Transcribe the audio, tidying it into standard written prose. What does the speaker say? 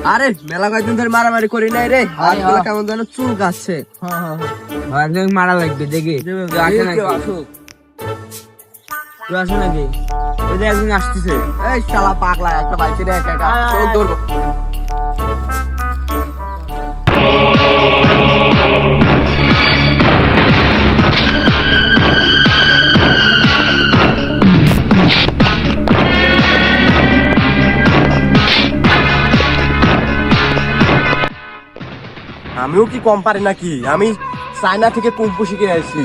আরে মেলা কয়েকদিন ধরে মারামারি করি নাই রে, হাতগুলো কেমন যেন চুল কাচ্ছে। একজন মারা লাগবে দেখি আসে নাকি? তুই আসো নাকি? ওই যে একজন আসতেছে। এই শালা পাগলা একটা বাইকে রে, একা একা চোখ ধরবো। আমিও কি কম পারি নাকি? আমি চায়না থেকে কুম্ফু শিখে আসছি।